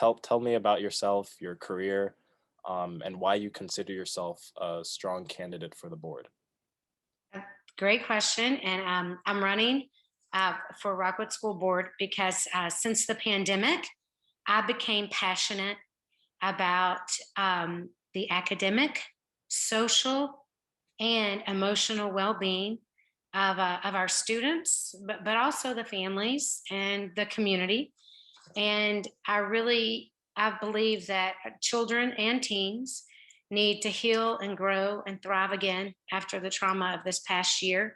Tell me about yourself, your career, and why you consider yourself a strong candidate for the board. Great question. And I'm running for Rockwood School Board because since the pandemic, I became passionate about the academic, social, and emotional well-being of our students, but also the families and the community. And I believe that children and teens need to heal and grow and thrive again after the trauma of this past year.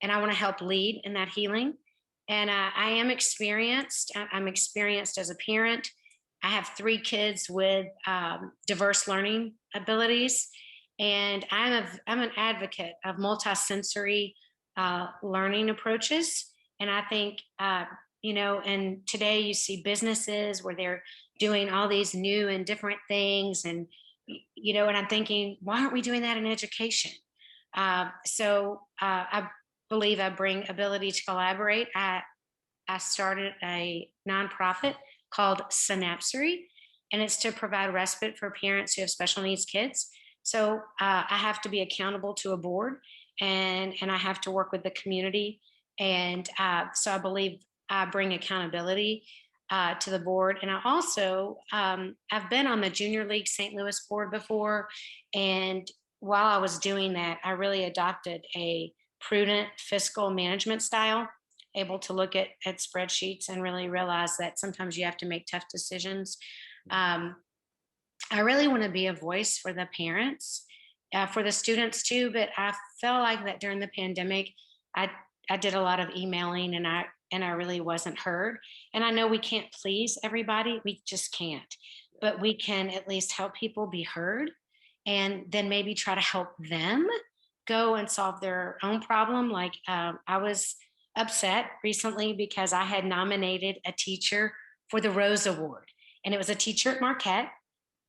And I want to help lead in that healing. And I am experienced. I'm experienced as a parent. I have three kids with diverse learning abilities. And I'm an advocate of multisensory learning approaches. And I think and today you see businesses where they're doing all these new and different things, and I'm thinking, why aren't we doing that in education? I believe I bring ability to collaborate. I started a nonprofit called Synapsery, and it's to provide respite for parents who have special needs kids. So I have to be accountable to a board, and I have to work with the community, and so I believe I bring accountability to the board. And I also I've been on the Junior League St. Louis board before, and while I was doing that, I really adopted a prudent fiscal management style, able to look at spreadsheets and really realize that sometimes you have to make tough decisions. Um, I really want to be a voice for the parents, for the students too. But I felt like that during the pandemic, I I did a lot of emailing, and I really wasn't heard. And I know we can't please everybody, we just can't. But we can at least help people be heard, and then maybe try to help them go and solve their own problem. Like I was upset recently because I had nominated a teacher for the Rose Award, and it was a teacher at Marquette,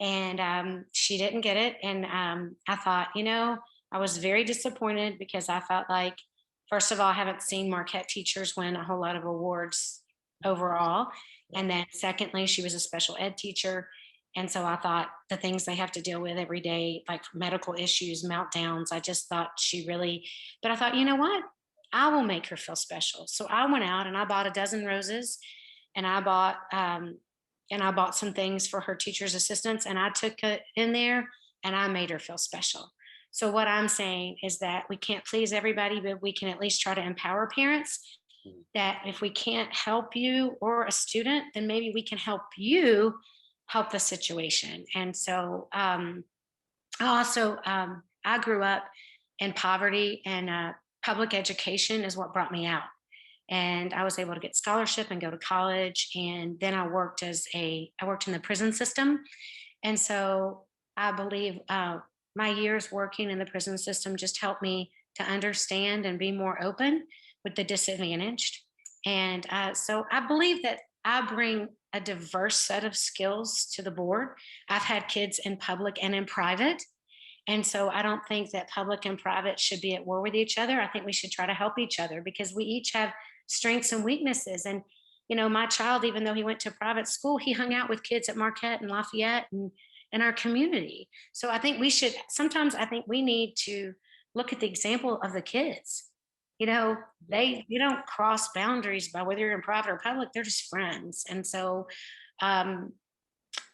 and she didn't get it. And I thought, I was very disappointed because I felt like, first of all, I haven't seen Marquette teachers win a whole lot of awards overall. Yeah. And then, secondly, she was a special ed teacher. And so I thought the things they have to deal with every day, like medical issues, meltdowns, I just thought she really, but I thought, you know what? I will make her feel special. So I went out and I bought a dozen roses, and I bought some things for her teacher's assistants, and I took it in there and I made her feel special. So what I'm saying is that we can't please everybody, but we can at least try to empower parents, Mhm. that if we can't help you or a student, then maybe we can help you help the situation. And so I grew up in poverty, and public education is what brought me out. And I was able to get scholarship and go to college. And then I worked in the prison system. And so I believe my years working in the prison system just helped me to understand and be more open with the disadvantaged. And so I believe that I bring a diverse set of skills to the board. I've had kids in public and in private. And so I don't think that public and private should be at war with each other. I think we should try to help each other because we each have strengths and weaknesses. And, my child, even though he went to private school, he hung out with kids at Marquette and Lafayette and in our community. So sometimes I think we need to look at the example of the kids. Yeah. You don't cross boundaries by whether you're in private or public, they're just friends. And so um,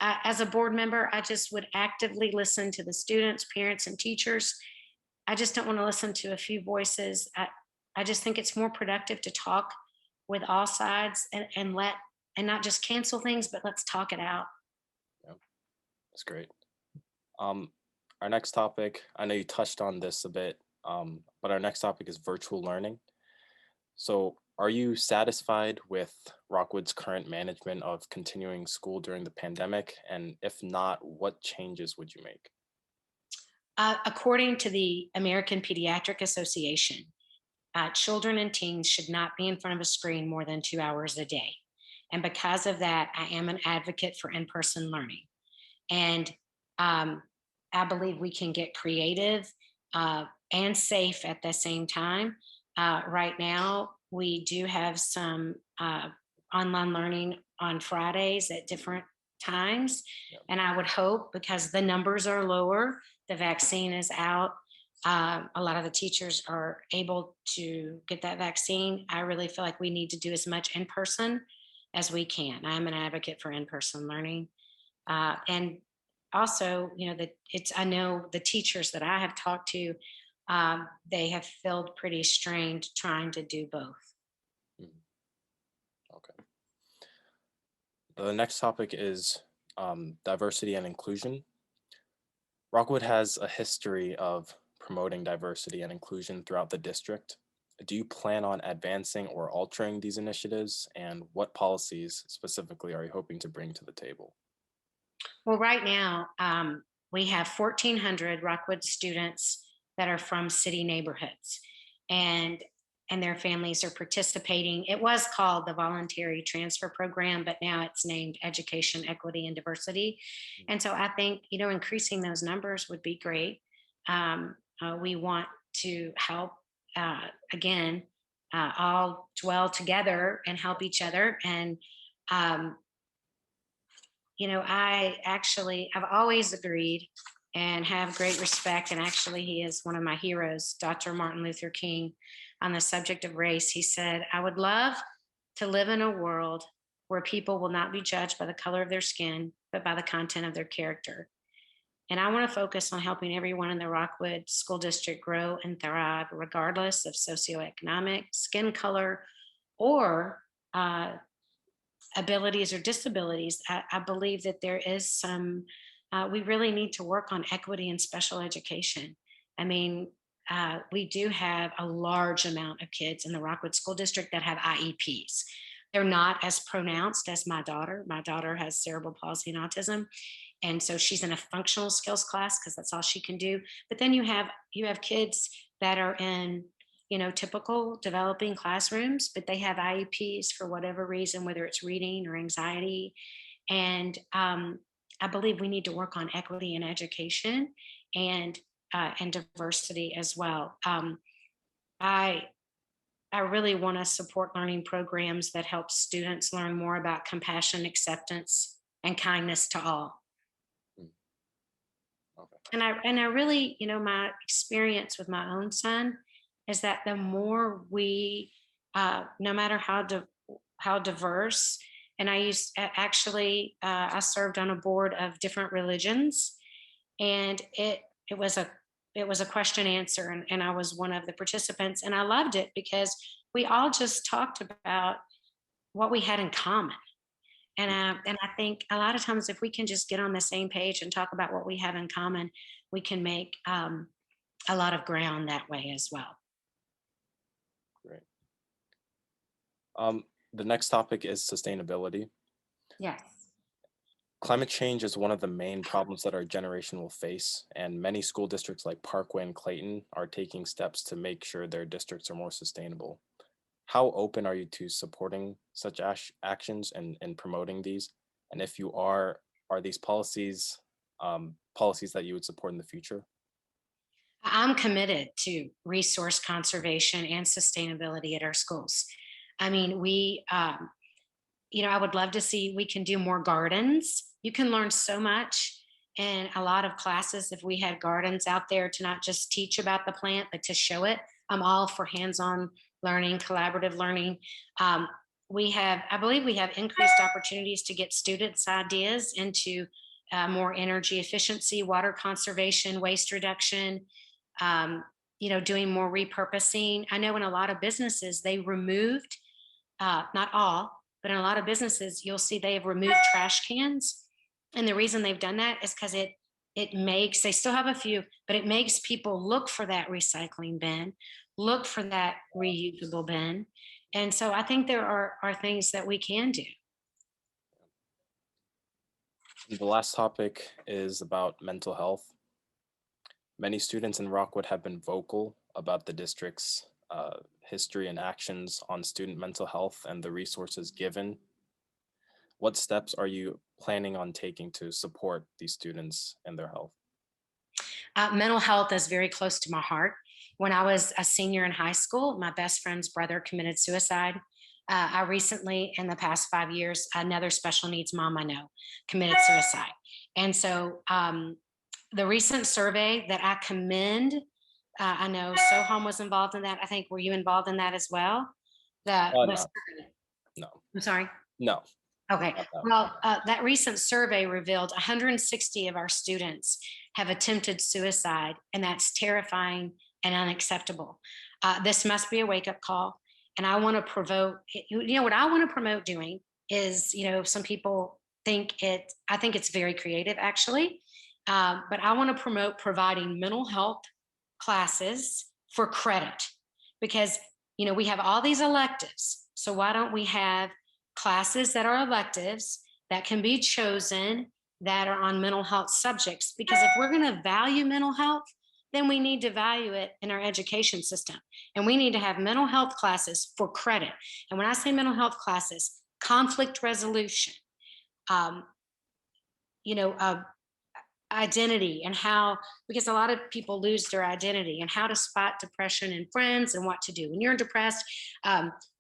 as a board member, I just would actively listen to the students, parents, and teachers. I just don't want to listen to a few voices. I just think it's more productive to talk with all sides, and not just cancel things, but let's talk it out. Yeah, that's great. Um, our next topic, I know you touched on this a bit, but our next topic is virtual learning. So, are you satisfied with Rockwood's current management of continuing school during the pandemic? And if not, what changes would you make? According to the American Pediatric Association, children and teens should not be in front of a screen more than 2 hours a day. And because of that, I am an advocate for in person learning. And um, I believe we can get creative and safe at the same time. Right now, we do have some online learning on Fridays at different times. Yeah. And I would hope, because the numbers are lower, the vaccine is out, a lot of the teachers are able to get that vaccine. I really feel like we need to do as much in person as we can. I'm an advocate for in person learning. And also, that I know the teachers that I have talked to, they have felt pretty strained trying to do both. Mhm. Okay. The next topic is diversity and inclusion. Rockwood has a history of promoting diversity and inclusion throughout the district. Do you plan on advancing or altering these initiatives, and what policies specifically are you hoping to bring to the table? Well, right now, we have 1,400 Rockwood students that are from city neighborhoods, and their families are participating. It was called the Voluntary Transfer Program, but now it's named Education, Equity, and Diversity. And so I think increasing those numbers would be great. We want to help again all dwell together and help each other. And um, I've always agreed and have great respect. And actually, he is one of my heroes, Dr. Martin Luther King, on the subject of race. He said, "I would love to live in a world where people will not be judged by the color of their skin, but by the content of their character." And I want to focus on helping everyone in the Rockwood School District grow and thrive, regardless of socioeconomic, skin color, or uh, abilities or disabilities. I believe that there is we really need to work on equity in special education. I mean, we do have a large amount of kids in the Rockwood School District that have IEPs. They're not as pronounced as my daughter. My daughter has cerebral palsy and autism, and so she's in a functional skills class because that's all she can do. But then you have kids that are in typical developing classrooms, but they have IEPs for whatever reason, whether it's reading or anxiety. And I believe we need to work on equity in education and diversity as well. I I really want to support learning programs that help students learn more about compassion, acceptance, and kindness to all. Mm. Okay. And I really, my experience with my own son is that the more we, no matter how diverse, and I served on a board of different religions, and it was a question answer, and I was one of the participants, and I loved it because we all just talked about what we had in common. And I think a lot of times, if we can just get on the same page and talk about what we have in common, we can make a lot of ground that way as well. Great. The next topic is sustainability. Yes. Climate change is one of the main problems that our generation will face, and many school districts like Parkway and Clayton are taking steps to make sure their districts are more sustainable. How open are you to supporting such actions and promoting these? And if you are these policies that you would support in the future? I'm committed to resource conservation and sustainability at our schools. I mean, I would love to see we can do more gardens. You can learn so much in a lot of classes if we had gardens out there to not just teach about the plant, but to show it. I'm all for hands on learning, collaborative learning. Um, I believe we have increased opportunities to get students' ideas into more energy efficiency, water conservation, waste reduction, um, doing more repurposing. I know in a lot of businesses, they removed, not all, but in a lot of businesses, you'll see they have removed trash cans. And the reason they've done that is because they still have a few, but it makes people look for that recycling bin, look for that reusable bin. And so I think there are things that we can do. The last topic is about mental health. Many students in Rockwood have been vocal about the district's history and actions on student mental health and the resources given. What steps are you planning on taking to support these students and their health? Mental health is very close to my heart. When I was a senior in high school, my best friend's brother committed suicide. I recently, in the past 5 years, another special needs mom I know committed suicide. And so the recent survey that I commend, I know SoHome was involved in that. I think, were you involved in that as well? The No, no, I'm sorry. no, Okay. not that. Well, that recent survey revealed 160 of our students have attempted suicide, and that's terrifying and unacceptable. This must be a wake up call. And I want to provoke, what I want to promote doing is, some people think I think it's very creative actually. But I want to promote providing mental health classes for credit because, we have all these electives. So why don't we have classes that are electives that can be chosen that are on mental health subjects? Because if we're going to value mental health, then we need to value it in our education system. And we need to have mental health classes for credit. And when I say mental health classes, conflict resolution, um, you know, uh, identity and how, because a lot of people lose their identity, and how to spot depression in friends and what to do when you're depressed.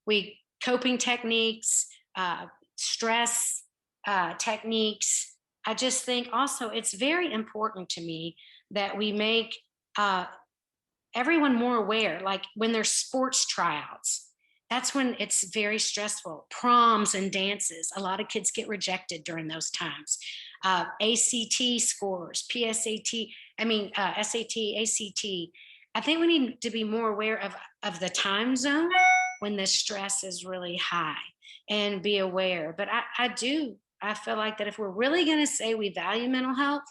We coping techniques, stress techniques. I just think also it's very important to me that we make uh, everyone more aware. Like when there's sports tryouts, that's when it's very stressful. Proms and dances, a lot of kids get rejected during those times. ACT scores, PSAT, SAT, ACT. I think we need to be more aware of the time zone when the stress is really high and be aware. But I feel like that if we're really going to say we value mental health,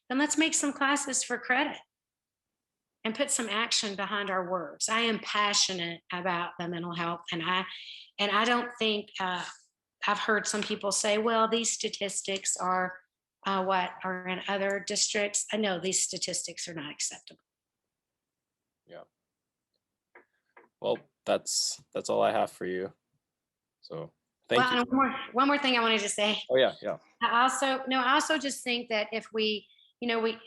then let's make some classes for credit and put some action behind our words. I am passionate about the mental health, and I don't think I've heard some people say, "Well, these statistics are what are in other districts." I know these statistics are not acceptable. Yeah. Well, that's all I have for you. So Well, thank you. and one more thing I wanted to say. Oh yeah, yeah. I also just think that if we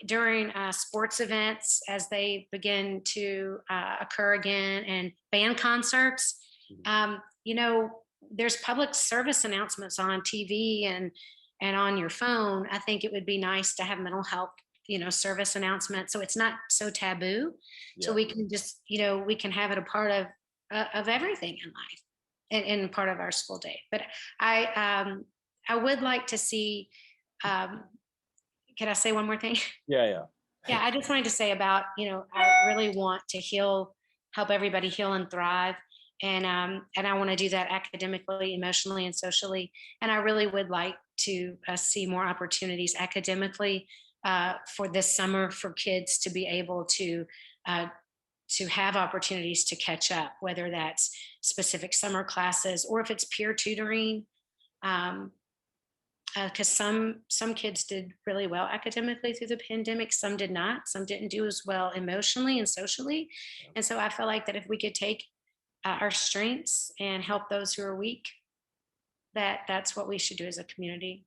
during sports events as they begin to occur again, and band concerts, Mhm. there's public service announcements on TV and on your phone. I think it would be nice to have mental health, service announcements, so it's not so taboo. So Yeah. we can just, we can have it a part of everything in life, and part of our school day. But I would like to see. Um, can I say one more thing? Yeah, yeah. Yeah, I just wanted to say about, I really want to help everybody heal and thrive. And I want to do that academically, emotionally, and socially. And I really would like to see more opportunities academically for this summer for kids to be able uh, to have opportunities to catch up, whether that's specific summer classes or if it's peer tutoring. Um, because some kids did really well academically through the pandemic, some did not, some didn't do as well emotionally and socially. And so I feel like that if we could take our strengths and help those who are weak, that's what we should do as a community.